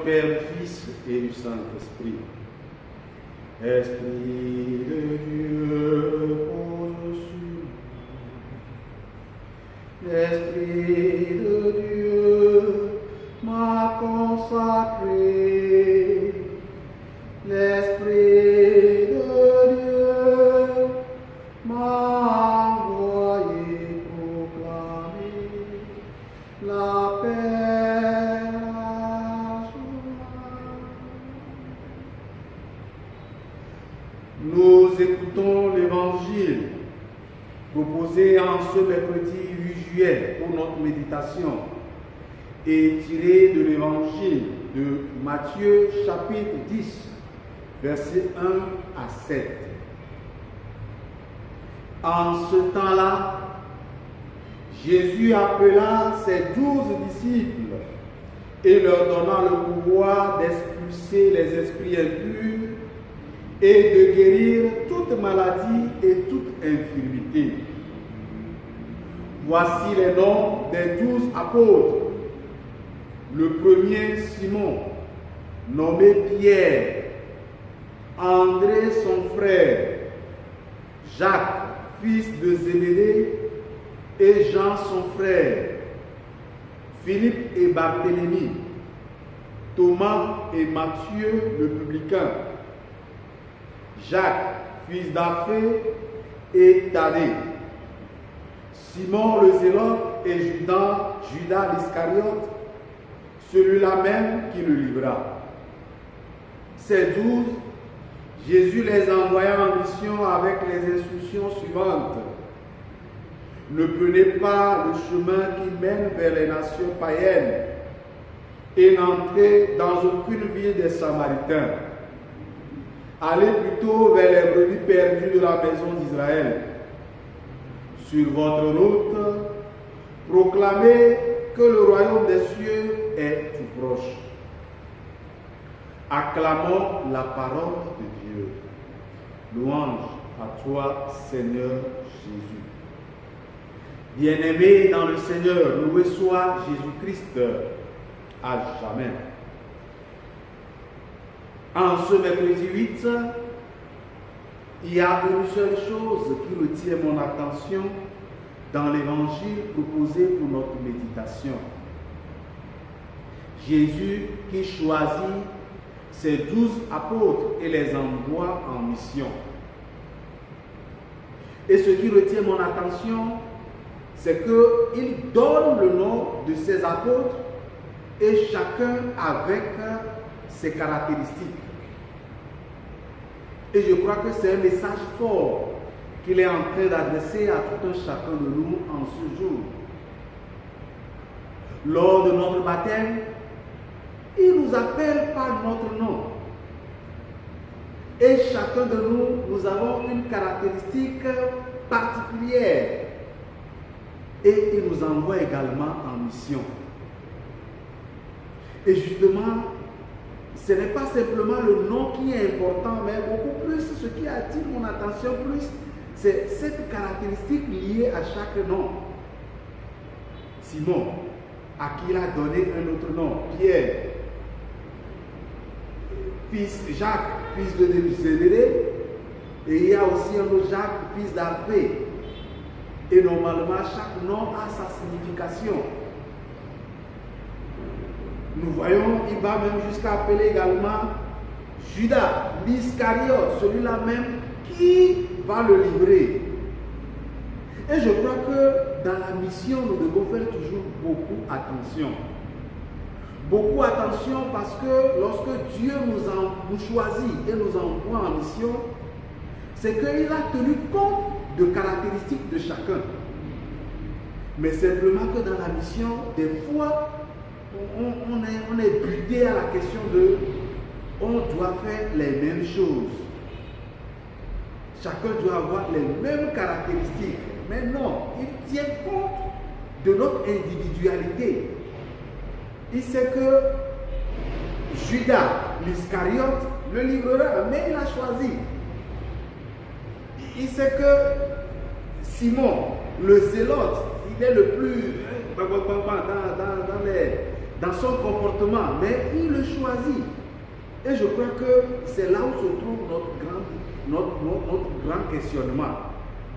Père, du Fils et du Saint-Esprit. Esprit de Dieu, repose sur nous. L'Esprit de Dieu m'a consacré. L'Esprit de Dieu m'a envoyé proclamer la paix, la joie. Nous écoutons l'Évangile proposé en ce mercredi 8 juillet pour notre méditation et tiré de l'Évangile de Matthieu chapitre 10, versets 1 à 7. En ce temps-là, Jésus appela ses 12 disciples et leur donna le pouvoir d'expulser les esprits impurs et de guérir toute maladie et toute infirmité. Voici les noms des 12 apôtres. Le premier, Simon, nommé Pierre, André son frère, Jacques, fils de Zébédée, et Jean son frère, Philippe et Barthélemy, Thomas et Matthieu le publicain, Jacques, fils d'Alphée, et Thaddée, Simon le zélote et Judas l'Iscariote, celui-là même qui le livra. Ces 12, Jésus les envoya en mission avec les instructions suivantes. Ne prenez pas le chemin qui mène vers les nations païennes et n'entrez dans aucune ville des Samaritains. Allez plutôt vers les brebis perdues de la maison d'Israël. Sur votre route, proclamez que le royaume des cieux est tout proche. Acclamons la parole de Dieu. Louange à toi, Seigneur Jésus. Bien-aimés dans le Seigneur, loué soit Jésus-Christ à jamais. En ce mercredi 8, il y a une seule chose qui retient mon attention dans l'évangile proposé pour notre méditation. Jésus qui choisit ses 12 apôtres et les envoie en mission. Et ce qui retient mon attention, c'est qu'il donne le nom de ses apôtres et chacun avec ses caractéristiques. Et je crois que c'est un message fort qu'il est en train d'adresser à tout un chacun de nous en ce jour. Lors de notre baptême, il nous appelle par notre nom. Et chacun de nous, nous avons une caractéristique particulière. Et il nous envoie également en mission. Et justement, ce n'est pas simplement le nom qui est important, mais beaucoup plus, ce qui attire mon attention plus, c'est cette caractéristique liée à chaque nom. Simon, à qui il a donné un autre nom, Pierre, fils Jacques, fils de Zébédée, et il y a aussi un autre Jacques, fils d'Alphée. Et normalement, chaque nom a sa signification. Nous voyons, il va même jusqu'à appeler également Judas l'Iscariote, celui-là même qui va le livrer. Et je crois que dans la mission, nous devons faire toujours beaucoup attention. Beaucoup attention parce que lorsque Dieu nous choisit et nous envoie en mission, c'est qu'il a tenu compte de caractéristiques de chacun. Mais simplement que dans la mission, des fois, on est buté à la question de on doit faire les mêmes choses. Chacun doit avoir les mêmes caractéristiques. Mais non, il tient compte de notre individualité. Il sait que Judas l'Iscariote le livrera, mais il a choisi. Il sait que Simon, le zélote, il est le plus dans son comportement, mais il le choisit. Et je crois que c'est là où se trouve notre grand questionnement.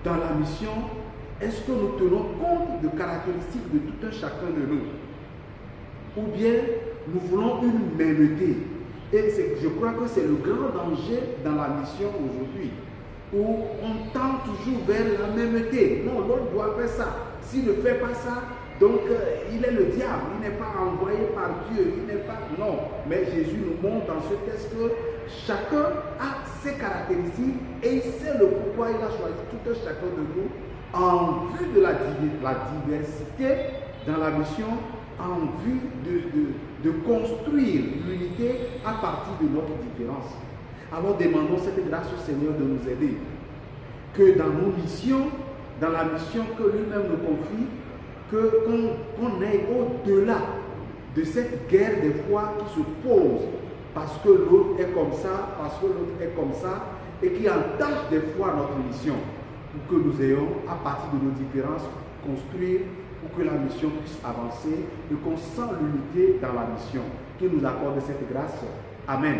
Dans la mission, est-ce que nous tenons compte de caractéristiques de tout un chacun de nous? Ou bien nous voulons une mêmeté? Et je crois que c'est le grand danger dans la mission aujourd'hui, où on tend toujours vers la mêmeté. Non, l'autre doit faire ça. S'il ne fait pas ça, donc il est le diable, il n'est pas envoyé par Dieu, il n'est pas... Non, mais Jésus nous montre dans ce texte que chacun a ses caractéristiques et il sait le pourquoi il a choisi tout un chacun de nous en vue de la diversité dans la mission, en vue de construire l'unité à partir de notre différence. Alors demandons cette grâce au Seigneur de nous aider, que dans nos missions, dans la mission que lui-même nous confie, qu'on aille au-delà de cette guerre des foi qui se pose parce que l'autre est comme ça, parce que l'autre est comme ça, et qui entache des fois notre mission, pour que nous ayons, à partir de nos différences, construire pour que la mission puisse avancer et qu'on sent l'unité dans la mission. Qu'il nous accorde cette grâce. Amen.